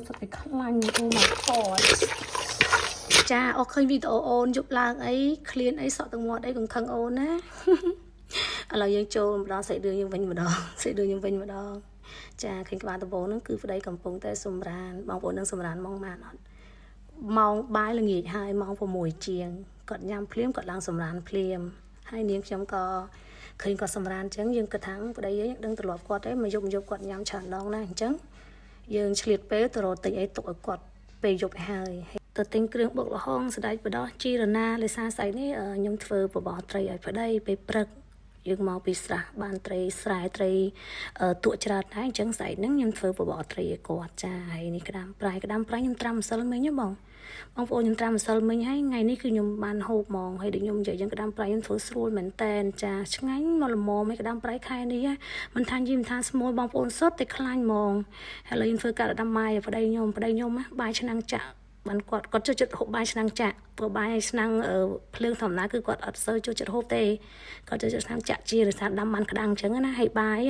សត្វតែខ្លាញ់អូ my god ចាអរឃើញវីដេអូអូនយប់ឡើងអីឃ្លានអីសក់ទាំងមាត់អីកង្ខឹងអូនណាឥឡូវយើងចូលម្ដងសាច់រឿងយើងវិញម្ដងសាច់រឿងយើងវិញម្ដងចាឃើញក្បាលដំបូងហ្នឹងគឺប្តីកំពុងតែសម្រានបងប្អូននឹងសម្រានម៉ោងម៉ានអត់ម៉ោងបាយល្ងាចហើយម៉ោង6ជាងគាត់ញ៉ាំភ្លាមគាត់ឡើងសម្រានភ្លាមហើយនាងខ្ញុំក៏ឃើញគាត់សម្រានអញ្ចឹងយើងគិតថាប្តីយើងដឹងទ្រលាប់គាត់ទេមកយប់គាត់ញ៉ាំច្រើនដងណាអញ្ចឹងយើងឆ្លៀតពេលទៅរកទិញអីទុកឲ្យគាត់ពេលយប់ហើយទៅទិញគ្រឿងបុកល្ហុងស្ដាច់បដោះជីរណាលេសាស្អីនេះខ្ញុំធ្វើបបរត្រីឲ្យប្តីពេលព្រឹកយើងមកពីស្រះបានត្រីស្រែត្រីទក់ច្រើនដែរអញ្ចឹងស្អែកហ្នឹងខ្ញុំធ្វើបបរត្រីឲ្យគាត់ចាហើយនេះក្តាមប្រៃខ្ញុំត្រាំម្សិលមិញហ៎បងប្អូនខ្ញុំត្រាំម្សិលមិញហើយថ្ងៃនេះគឺខ្ញុំបានហូបហ្មងហើយដូចខ្ញុំនិយាយយើងក្តាមប្រៃខ្ញុំធ្វើស្រួលមែនតែនចាឆ្ងាញ់មកល្មមឲ្យក្តាមប្រៃខែនេះមិនថាយីមិនថាស្មូលបងប្អូនសុទ្ធតែខ្លាញ់ហ្មងហើយឥឡូវខ្ញុំធ្វើកាត់ដាំបាយឲ្យប្តីខ្ញុំបាយឆ្នាំងចាក់បានគាត់ចូលចិត្តហូបបាយឆ្នាំងចាក់ព្រោះបាយឆ្នាំងភ្លើងធម្មតាគឺគាត់អត់សូវចូលចិត្តហូបទេគាត់ចូលចិត្តឆ្នាំងចាក់ជាឬថាដាំបានក្តាំងអញ្ចឹងណាហើយបាយ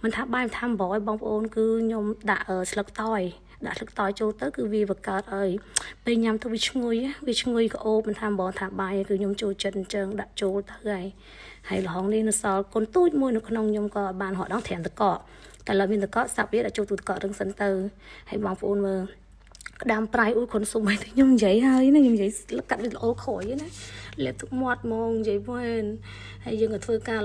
មិនថាបាយមិនថាអំបយបងប្អូនគឺខ្ញុំដាក់ស្លឹកតយដាក់ស្លឹកតយចូលទៅគឺវាកើតឲ្យពេលញ៉ាំទៅវាឈ្ងុយក្អូបមិនថាអំបយថាបាយគឺខ្ញុំចូលចិត្តអញ្ចឹងដាក់ចូលទៅហើយល្ហុងនេះនៅសល់កូនទូចមួយនៅក្នុងខ្ញុំក៏បានរហូតដល់ត្រាំតកតែឡើយមានតកសាប់វាដាក់ចូលទូតករឹងសិនទៅហើយបងប្អូនមើលក្តាមប្រៃអ៊ុយខុនសុំឲ្យខ្ញុំនិយាយហើយណាខ្ញុំនិយាយកាត់វីដេអូក្រោយណាលេបទឹកមាត់ហ្មងនិយាយវិញហើយយើងក៏ធ្វើការ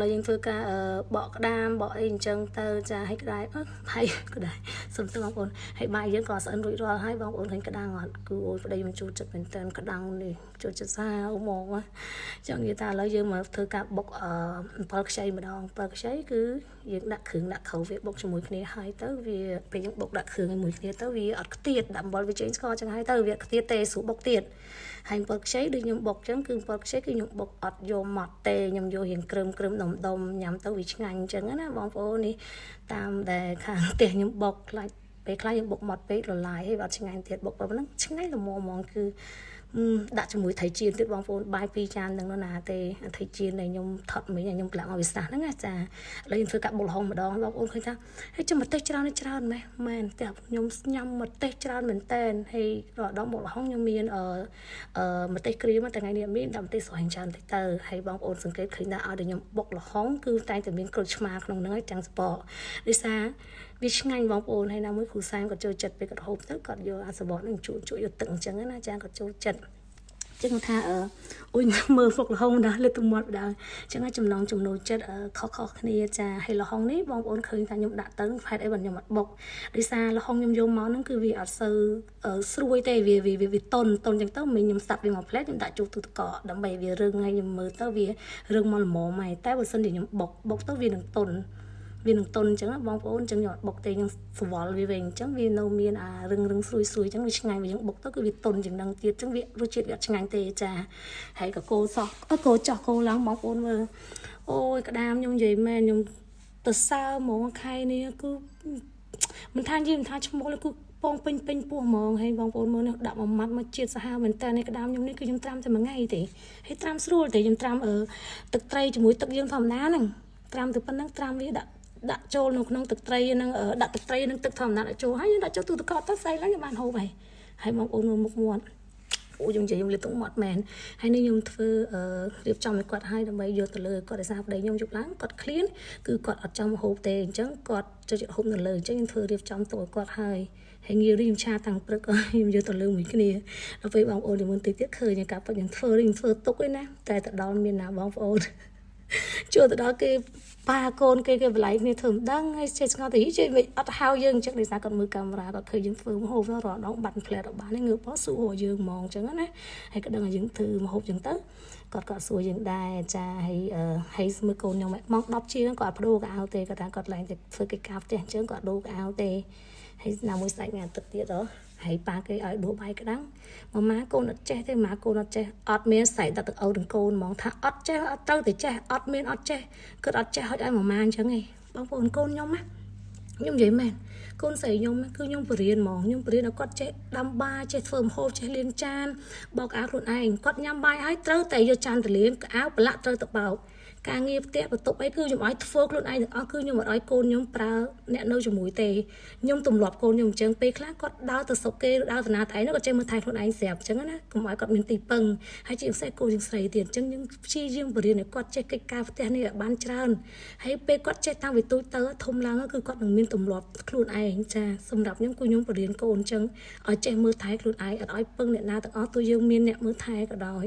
បកក្តាមបកអីអញ្ចឹងទៅចាឲ្យក្តាយហើយក្តាយសុំទោសបងប្អូនហើយបាយយើងក៏ស្អិនរួចរាល់ហើយបងប្អូនឃើញក្តាំងអត់គឺអូយប្តីខ្ញុំចូលចិត្តមែនតើក្តាំងនេះចូលចិត្តសាហាវហ្មងចង់និយាយថាឥឡូវយើងមកធ្វើការបុកអំបិលខ្ចីម្ដងអំបិលខ្ចីគឺយើងដាក់គ្រឿងដាក់ខៅវាបុកជាមួយគ្នាហើយទៅវាពេលយើងបុកដាក់គ្រឿងជាមួយគ្នាទៅវាអត់ខ្ទាតដាក់អំបិលវាចេញស្ករចឹងហើយទៅវាខ្ទាតទេស្រួលបុកទៀតហើយអំបិលខ្ចីដូចខ្ញុំបុកចឹងគឺអំបិលខ្ចីគឺខ្ញុំបុកអត់យកម៉ត់ទេខ្ញុំយករៀងក្រឹមដុំញ៉ាំទៅវាឆ្ងាញ់ចឹងណាបងប្អូននេះតាមដែលខាងផ្ទះខ្ញុំបុកខ្លាចពេលខ្លះយើងបុកម៉ត់ពេកละลายហើយអត់ឆ្ងាញ់ទៀតបុកប៉ុណ្ណឹងឆ្ងាញ់ល្មមហ្មងគឺដាក់ជាមួយត្រីចៀនទៀតបងប្អូនបាយ2ចាននឹងណាទេត្រីចៀនដែលខ្ញុំថត់មិញខ្ញុំប្លាក់មកវាស្រះហ្នឹងណាចាឥឡូវខ្ញុំធ្វើកាត់បុកល្ហុងម្ដងបងប្អូនឃើញថាហើយចាំម្ទេសច្រើនមែនតែខ្ញុំញ៉ាំម្ទេសច្រើនមែនតែនហើយដល់បុកល្ហុងខ្ញុំមានម្ទេសក្រៀមតែថ្ងៃនេះមានដាក់ម្ទេសស្រស់ច្រើនតិចទៅហើយបងប្អូនសង្កេតឃើញថាឲ្យតែខ្ញុំបុកល្ហុងគឺតែងតែមានក្រូចឆ្មាក្នុងហ្នឹងហើយចាំងស្ពកដូចថាវាឆ្ងាញ់បងប្អូនហើយណាមួយគ្រូសាមគាត់ចូលចិត្តពេលគាត់ហូបទៅគាត់យកអាសបកនឹងជក់យកទឹកអញ្ចឹងណាចាគាត់ចូលចិត្តចឹងថាអូយមើលហ្វុកល្ហុងដែរលើកទឹកមាត់ដែរចឹងហើយចំណងចំណូលចិត្តខុសគ្នាចាហើយល្ហុងនេះបងប្អូនឃើញថាខ្ញុំដាក់ទៅហេតុអីបើខ្ញុំអត់បុកដោយសារល្ហុងខ្ញុំយកមកហ្នឹងគឺវាអត់សូវស្រួយទេវាតុនចឹងទៅមិញខ្ញុំសាប់វាមកផ្លែខ្ញុំដាក់ចូលទូទឹកកកដើម្បីវារឹងហើយខ្ញុំមើលទៅវារឹងមកល្មមហើយតែបើសិនជាខ្ញុំបុកទៅវានឹងតុនអញ្ចឹងបងប្អូនអញ្ចឹងខ្ញុំអត់បុកទេខ្ញុំស្វល់វាវិញអញ្ចឹងវានៅមានអារឹងស្រួយអញ្ចឹងវាឆ្ងាញ់វាយើងបុកទៅគឺវាតុនជាងនឹងទៀតអញ្ចឹងវារសជាតិវាអត់ឆ្ងាញ់ទេចាហើយក៏គោសោះគោចោះគោឡើងបងប្អូនមើលអូយក្តាមខ្ញុំនិយាយមែនខ្ញុំទៅសើហ្មងខែនេះគឺមិនថានិយាយមិនថាឈ្មោះគឺពងពេញពោះហ្មងហើយបងប្អូនមើលនេះដាក់មួយម៉ាត់មកជាតិសាហាវមែនតើនេះក្តាមខ្ញុំនេះគឺខ្ញុំត្រាំតែមួយថ្ងៃទេហើយត្រាំស្រួលទេខ្ញុំត្រាំទឹកត្រីជាមួយទឹកយើងធម្មតាហ្នឹងត្រាំទៅប៉ុណ្ណឹងត្រាំវាដាក់ចូលនៅក្នុងទឹកត្រីហ្នឹងដាក់ទឹកត្រីនឹងទឹកធម្មតាដាក់ចូលហើយយើងដាក់ចូលទូទឹកកកទៅស្អីឡើងបានហូបហើយបងប្អូនមើលមុខមាត់អូខ្ញុំនិយាយខ្ញុំលេបទឹកមាត់មែនហើយនេះខ្ញុំធ្វើរៀបចំឲ្យគាត់ឲ្យដើម្បីយកទៅលើគាត់ឲ្យសារប្តីខ្ញុំយប់ឡើងគាត់ឃ្លានគឺគាត់អត់ចង់ហូបទេអញ្ចឹងគាត់ចូលចិត្តហូបនៅលើអញ្ចឹងខ្ញុំធ្វើរៀបចំទុកឲ្យគាត់ហើយងាយនេះខ្ញុំឆាតាំងព្រឹកខ្ញុំយកទៅលើមួយគ្នាដល់ពេលបងប្អូនយមើលតិចទៀតឃើញកាប់ខ្ញុំធ្វើទុកឯណាតែទៅដល់មានណាបងប្អូនចូលទៅដល់គេប៉ាកូនគេបល័យគ្នាធ្វើមិនដឹងហើយចេះស្ងល់ទៅជិះមិនអត់ហៅយើងអញ្ចឹងដោយសារគាត់មើលកាមេរ៉ាគាត់ឃើញយើងធ្វើម្ហូបរាល់ដងបាត់ផ្លែរបស់បានងើបសួរយើងហ្មងអញ្ចឹងណាហើយក៏ដឹងថាយើងធ្វើម្ហូបអញ្ចឹងទៅគាត់សួរយើងដែរចាហើយមើលកូនខ្ញុំម៉ោង10ជាងគាត់អត់បដូរកៅអៅទេគាត់ថាគាត់ឡើងទៅធ្វើកិច្ចការផ្ទះអញ្ចឹងគាត់ដូរកៅអៅទេហើយណាមួយស្ដេចថ្ងៃអាទិត្យទៀតហើយប៉ាគេឲ្យដួសបាយក្តាំងម៉ាកូនអត់ចេះទេម៉ាកូនអត់ចេះអត់មានស្រែកដាក់ទឹកអូទាំងកូនហ្មងថាអត់ចេះអត់ត្រូវតែចេះអត់មានអត់ចេះគាត់អត់ចេះហុចឲ្យម៉ាអញ្ចឹងឯងបងប្អូនកូនខ្ញុំណាខ្ញុំនិយាយមែនកូនស្រីខ្ញុំគឺខ្ញុំបរៀនហ្មងខ្ញុំបរៀនឲ្យគាត់ចេះដាំបាយចេះធ្វើម្ហូបចេះលាងចានបោកអាវខ្លួនឯងគាត់ញ៉ាំបាយហើយត្រូវតែយកចានទៅលាងអាវប្រឡាក់ត្រូវទៅបោក ការងារផ្ទះបន្ទប់អីគឺខ្ញុំឲ្យធ្វើខ្លួនឯងទាំងអស់គឺខ្ញុំអត់ឲ្យកូនខ្ញុំប្រើអ្នកនៅជាមួយទេខ្ញុំទម្លាប់កូនខ្ញុំអញ្ចឹងពេលខ្លះគាត់ដើរទៅស្រុកគេដើរទៅណាទៅឯងគាត់ចេះមើលថែខ្លួនឯងស្រាប់អញ្ចឹងណាកុំឲ្យគាត់មានទីពឹងហើយជាពិសេសកូនជាងស្រីទៀតអញ្ចឹងយើងព្យាយាមបរៀនឲ្យគាត់ចេះកិច្ចការផ្ទះនេះឲ្យបានច្រើនហើយពេលគាត់ចេះតាំងពីទូចទៅធំឡើងគឺគាត់នឹងមានទម្លាប់ខ្លួនឯងចាសម្រាប់ខ្ញុំគឺខ្ញុំបរៀនកូនអញ្ចឹងឲ្យចេះមើលថែខ្លួនឯងអត់ឲ្យពឹងអ្នកណាទាំងអស់ទោះយើងមានអ្នកមើលថែក៏ដោយ